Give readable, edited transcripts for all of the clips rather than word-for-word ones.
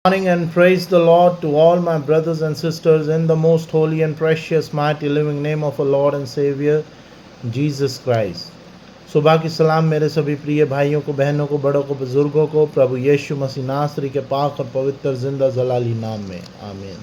Morning and praise the Lord to all my brothers and sisters in the most holy and precious, mighty, living name of our Lord and Savior, Jesus Christ. सुबह की सलाम मेरे सभी प्रिय भाइयों को, बहनों को, बड़ों को, बुजुर्गों को प्रभु यीशु मसीह नासरी के पाक और पवित्र जिंदा जलाली नाम में आमीन।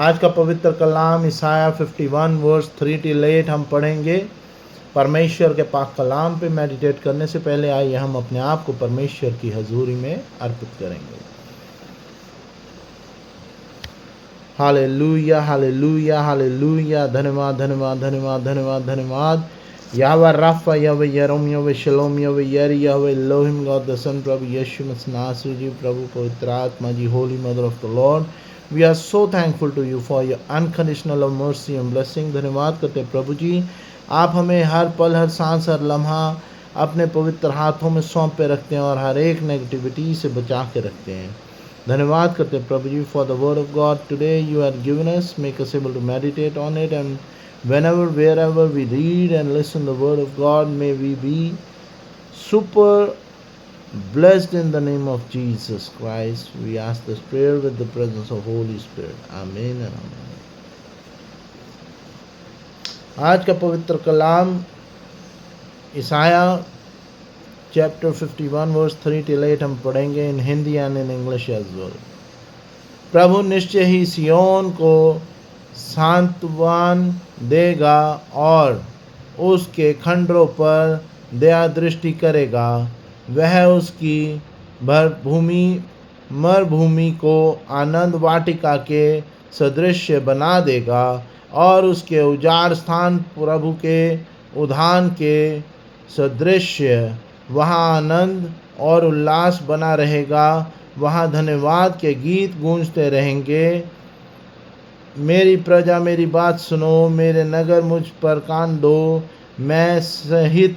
आज का पवित्र कलाम ईसाया 51 वर्स 3 till 8 हम पढ़ेंगे। परमेश्वर के पाक कलाम पे मेडिटेट करने से पहले आइए हम अपने आप को परमेश्वर की हजूरी में अर्पित करेंगे। Hallelujah hallelujah hallelujah. धन्यवाद धन्यवाद धन्यवाद धन्यवाद धन्यवाद। यावा राफा यावे यरोम यावे शलोम यावे यरी यावे लोहिम गॉड द सन प्रभु यीशु मसीह नासरी जी, प्रभु पवित्र आत्मा जी, holy mother of the lord, we are so thankful to you for your unconditional mercy and blessing. धन्यवाद करते प्रभु जी, आप हमें हर पल, हर सांस, हर लम्हा अपने पवित्र हाथों में सौंप पे रखते हैं और हर एक नेगेटिविटी से बचा के रखते हैं। धन्यवाद करते प्रभु जी for the word of God today you are given us, make us able to meditate on it and whenever wherever we read and listen the word of God, may we be super blessed in the name of Jesus Christ. We ask this prayer with the presence of Holy Spirit. Amen and amen. आज का पवित्र कलाम Isaiah chapter 51 verse 3 till 8 हम पढ़ेंगे in Hindi and in English as well. प्रभु निश्चय ही सियोन को सांत्वन देगा और उसके खंडरों पर दया दृष्टि करेगा। वह उसकी मरुभूमि को आनंद वाटिका के सदृश बना देगा और उसके उजाड़ स्थान प्रभु के उद्यान के सदृश। वहाँ आनंद और उल्लास बना रहेगा, वहाँ धन्यवाद के गीत गूंजते रहेंगे। मेरी प्रजा मेरी बात सुनो, मेरे नगर मुझ पर कान दो। मैं सहित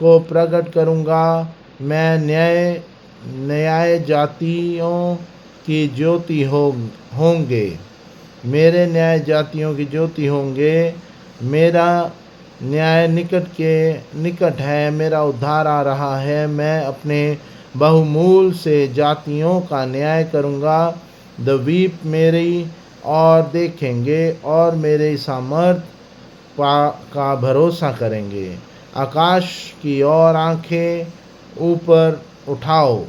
को प्रकट करूँगा, मैं न्याय जातियों की ज्योति होंगे। मेरे न्याय जातियों की ज्योति होंगे। मेरा न्याय निकट है, मेरा उद्धार आ रहा है। मैं अपने बहुमूल से जातियों का न्याय करूँगा। द्वीप मेरी और देखेंगे और मेरे सामर्थ का भरोसा करेंगे। आकाश की ओर आंखें ऊपर उठाओ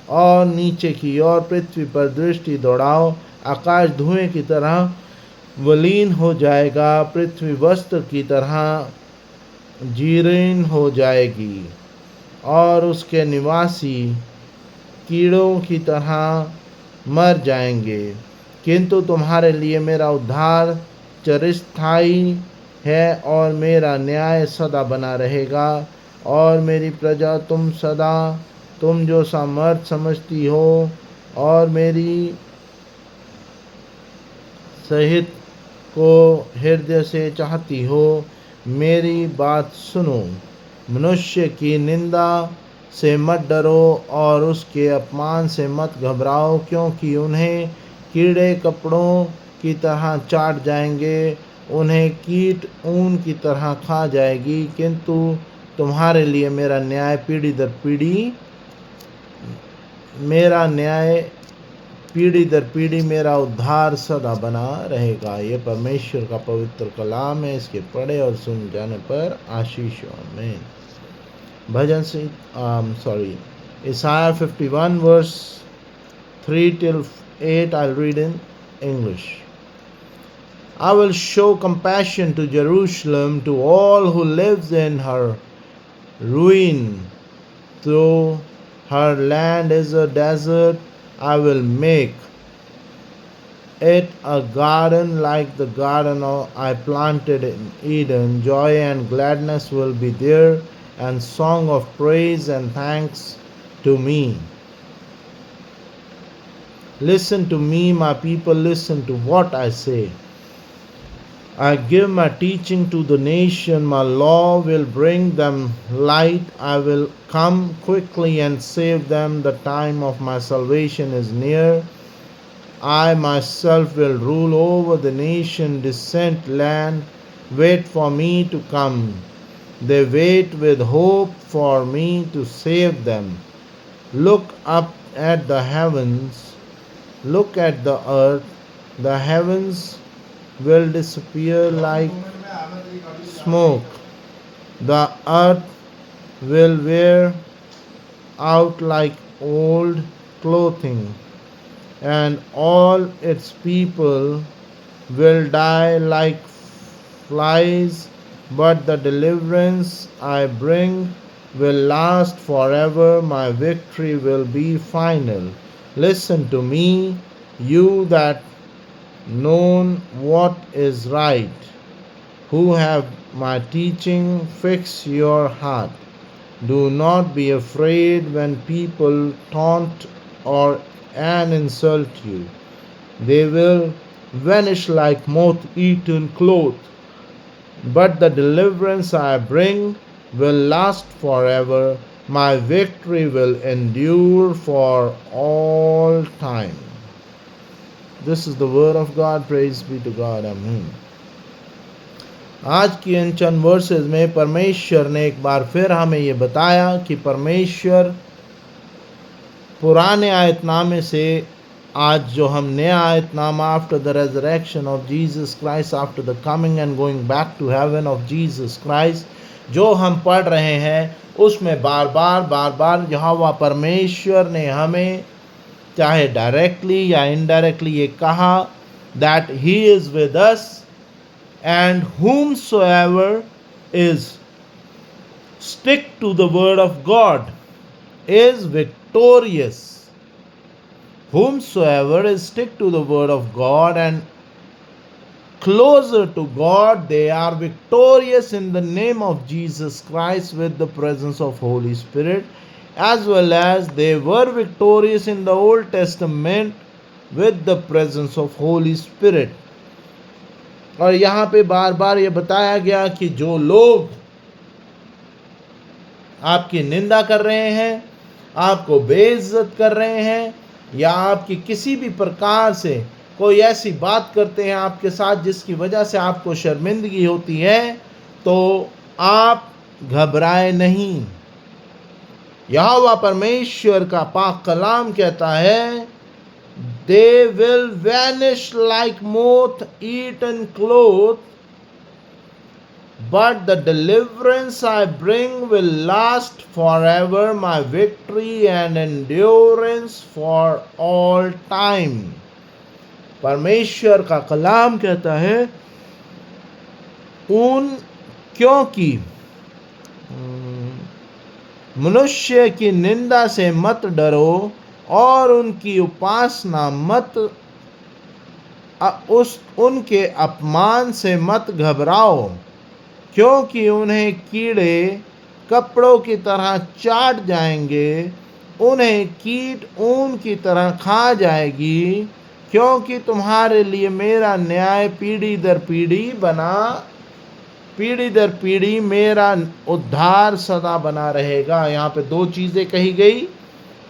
और नीचे की ओर पृथ्वी पर दृष्टि दौड़ाओ। आकाश धुएं की तरह विलीन हो जाएगा, पृथ्वी वस्त्र की तरह जीर्ण हो जाएगी और उसके निवासी कीड़ों की तरह मर जाएंगे। किंतु तुम्हारे लिए मेरा उद्धार चिरस्थायी है और मेरा न्याय सदा बना रहेगा। और मेरी प्रजा तुम जो सामर्थ समझती हो और मेरी सहित को हृदय से चाहती हो, मेरी बात सुनो। मनुष्य की निंदा से मत डरो और उसके अपमान से मत घबराओ, क्योंकि उन्हें कीड़े कपड़ों की तरह चाट जाएंगे, उन्हें कीट ऊन की तरह खा जाएगी। किंतु तुम्हारे लिए मेरा न्याय पीढ़ी दर पीढ़ी मेरा उद्धार सदा बना रहेगा। ये परमेश्वर का पवित्र कलाम है, इसके पढ़े और सुन जाने पर आशीष हो। आमीन। भजन से Isaiah 51 verse 3 till 8 I'll read in English. I will show compassion to Jerusalem, to all who lives in her ruin. Though her land is a desert, I will make it a garden like the garden I planted in Eden. Joy and gladness will be there, and song of praise and thanks to me. Listen to me, my people, listen to what I say. I give my teaching to the nation, my law will bring them light. I will come quickly and save them. The time of my salvation is near. I myself will rule over the nation, distant land. Wait for me to come. They wait with hope for me to save them. Look up at the heavens, look at the earth. The heavens will disappear like smoke. The earth will wear out like old clothing, and all its people will die like flies, but the deliverance I bring will last forever. My victory will be final. Listen to me, you that know what is right, who have my teaching. Fix your heart. Do not be afraid when people taunt or and insult you. They will vanish like moth eaten cloth, but the deliverance I bring will last forever. My victory will endure for all time. This is the word of God. Praise be to God. Amen. आज की इन चंद versus में परमेश्वर ने एक बार फिर हमें ये बताया कि परमेश्वर पुराने आयतनामे से आज जो हम नया आयतनामा after the resurrection of Jesus Christ, after the coming and going back to heaven of Jesus Christ जो हम पढ़ रहे हैं, उसमें बार बार यहोवा परमेश्वर ने हमें चाहे डायरेक्टली या इनडायरेक्टली ये कहा that he is with us and whomsoever is stick to the word of God is victorious. Whomsoever is stick to the word of God and closer to God, they are victorious in the name of Jesus Christ with the presence of Holy Spirit, as well as they were victorious in the Old Testament with the presence of Holy Spirit. और यहाँ पे बार बार ये बताया गया कि जो लोग आपकी निंदा कर रहे हैं, आपको बेइज्जत कर रहे हैं, या आपकी किसी भी प्रकार से कोई ऐसी बात करते हैं आपके साथ जिसकी वजह से आपको शर्मिंदगी होती है, तो आप घबराए नहीं। यहोवा परमेश्वर का पाक कलाम कहता है, they will vanish like moth eaten cloth, but the deliverance I bring will last forever. My victory and endurance for all time. परमेश्वर का कलाम कहता है, क्योंकि मनुष्य की निंदा से मत डरो और उनकी उपासना मत उनके अपमान से मत घबराओ, क्योंकि उन्हें कीड़े कपड़ों की तरह चाट जाएंगे, उन्हें कीट ऊन की तरह खा जाएगी, क्योंकि तुम्हारे लिए मेरा न्याय पीढ़ी दर पीढ़ी मेरा उद्धार सदा बना रहेगा। यहाँ पे दो चीज़ें कही गई,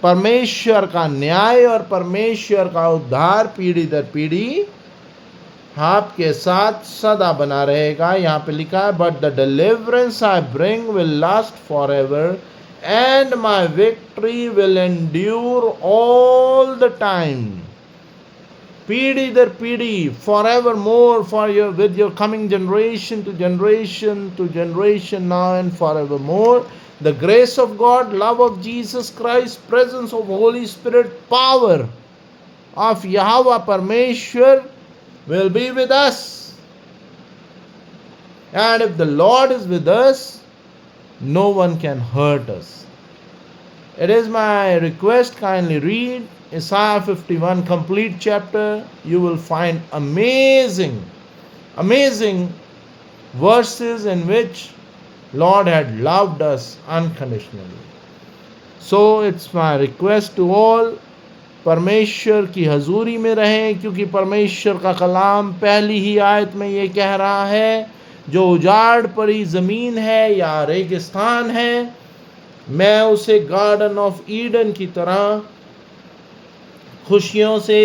परमेश्वर का न्याय और परमेश्वर का उद्धार पीढ़ी दर पीढ़ी आपके साथ सदा बना रहेगा। यहाँ पे लिखा है, but the deliverance I bring will last for ever and my victory will endure all the time. पीढ़ी दर पीढ़ी, for ever more, for your with your coming generation to generation now and for ever more. The grace of God, love of Jesus Christ, presence of Holy Spirit, power of Yahweh Parmeshwar will be with us. And if the Lord is with us, no one can hurt us. It is my request, kindly read Isaiah 51 complete chapter. You will find amazing verses in which Lord had loved us unconditionally. So it's my request to all, परमेश्वर की हजूरी में रहें, क्योंकि परमेश्वर का कलाम पहली ही आयत में ये कह रहा है, जो उजाड़ पड़ी ज़मीन है या रेगिस्तान है, मैं उसे गार्डन ऑफ ईडन की तरह खुशियों से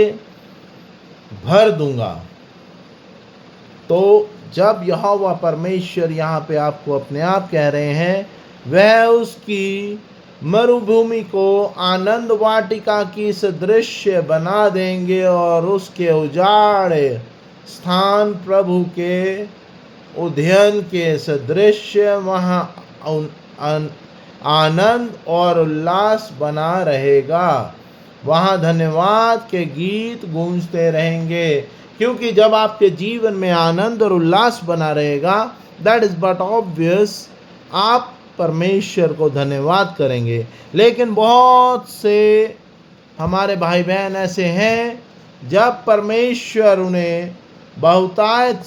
भर दूंगा। तो जब यहोवा परमेश्वर यहाँ पे आपको अपने आप कह रहे हैं, वह उसकी मरुभूमि को आनंद वाटिका की सदृश्य बना देंगे और उसके उजाड़े स्थान प्रभु के उद्यान के सदृश्य वहाँ आनंद और उल्लास बना रहेगा। वहाँ धन्यवाद के गीत गूंजते रहेंगे, क्योंकि जब आपके जीवन में आनंद और उल्लास बना रहेगा, दैट इज बट ऑब्वियस, आप परमेश्वर को धन्यवाद करेंगे। लेकिन बहुत से हमारे भाई बहन ऐसे हैं, जब परमेश्वर उन्हें बहुतायत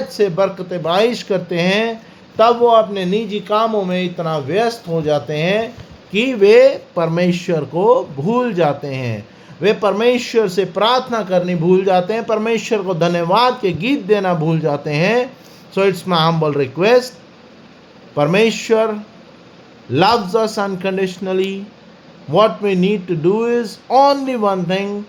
से बरकतें बारिश करते हैं, तब वो अपने निजी कामों में इतना व्यस्त हो जाते हैं कि वे परमेश्वर को भूल जाते हैं। वे परमेश्वर से प्रार्थना करनी भूल जाते हैं, परमेश्वर को धन्यवाद के गीत देना भूल जाते हैं। So it's my humble request, परमेश्वर loves us unconditionally. What we need to do is only one thing,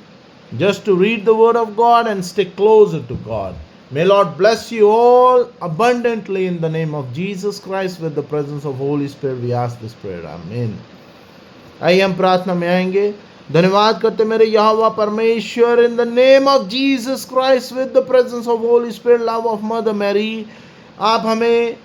just to read the word of God and stick closer to God. May Lord bless you all abundantly in the name of Jesus Christ. With the presence of Holy Spirit we ask this prayer. Amen. आइए हम प्रार्थना में आएंगे। धन्यवाद करते मेरे यहोवा परमेश्वर, in the name of Jesus Christ, with the presence of Holy Spirit, love of Mother Mary, आप हमें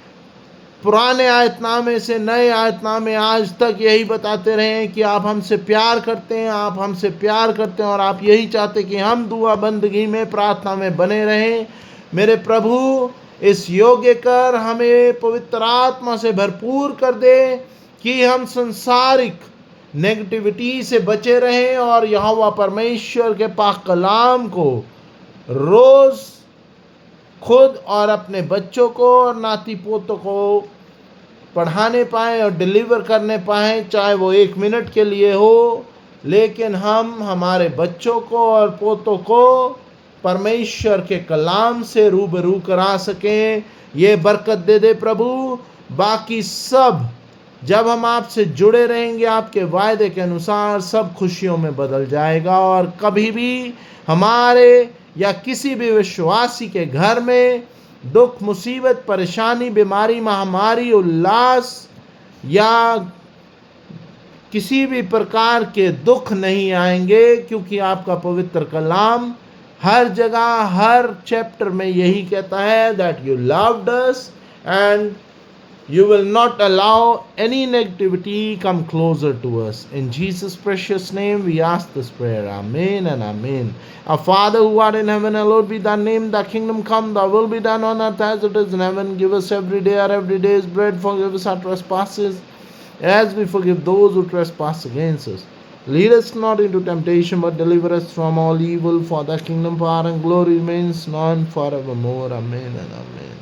पुराने आयतनामे से नए आयतनामे आज तक यही बताते रहे हैं कि आप हमसे प्यार करते हैं, आप हमसे प्यार करते हैं, और आप यही चाहते कि हम दुआ बंदगी में प्रार्थना में बने रहें। मेरे प्रभु, इस योग्य कर, हमें पवित्र आत्मा से भरपूर कर दे कि हम संसारिक नेगेटिविटी से बचे रहें और यहोवा परमेश्वर के पाक कलाम को रोज़ खुद और अपने बच्चों को और नाती पोतों को पढ़ाने पाएँ और डिलीवर करने पाएँ, चाहे वो 1 मिनट के लिए हो, लेकिन हम हमारे बच्चों को और पोतों को परमेश्वर के कलाम से रूबरू करा सकें। ये बरकत दे दे प्रभु। बाकी सब, जब हम आपसे जुड़े रहेंगे आपके वायदे के अनुसार, सब खुशियों में बदल जाएगा, और कभी भी हमारे या किसी भी विश्वासी के घर में दुख, मुसीबत, परेशानी, बीमारी, महामारी, उल्लास या किसी भी प्रकार के दुख नहीं आएंगे, क्योंकि आपका पवित्र कलाम हर जगह, हर चैप्टर में यही कहता है that you loved us and you will not allow any negativity come closer to us. In Jesus' precious name we ask this prayer. Amen and amen. Our Father who art in heaven, hallowed be thy name. Thy kingdom come, thy will be done on earth as it is in heaven. Give us every day our everyday's bread. Forgive us our trespasses, as we forgive those who trespass against us. Lead us not into temptation, but deliver us from all evil. For thy kingdom, power, and glory remains now and forevermore. Amen and amen.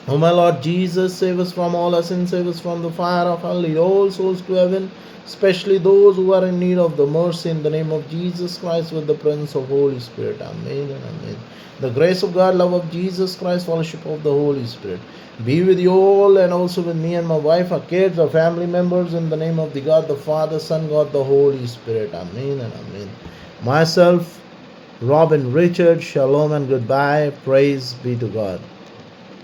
O my Lord Jesus, save us from all our sins, save us from the fire of hell, lead all souls to heaven, especially those who are in need of the mercy, in the name of Jesus Christ, with the presence of Holy Spirit. Amen and amen. The grace of God, love of Jesus Christ, fellowship of the Holy Spirit be with you all, and also with me and my wife, our kids, our family members, in the name of the God, the Father, Son, God, the Holy Spirit. Amen and amen. Myself, Robin Richard, shalom and goodbye. Praise be to God.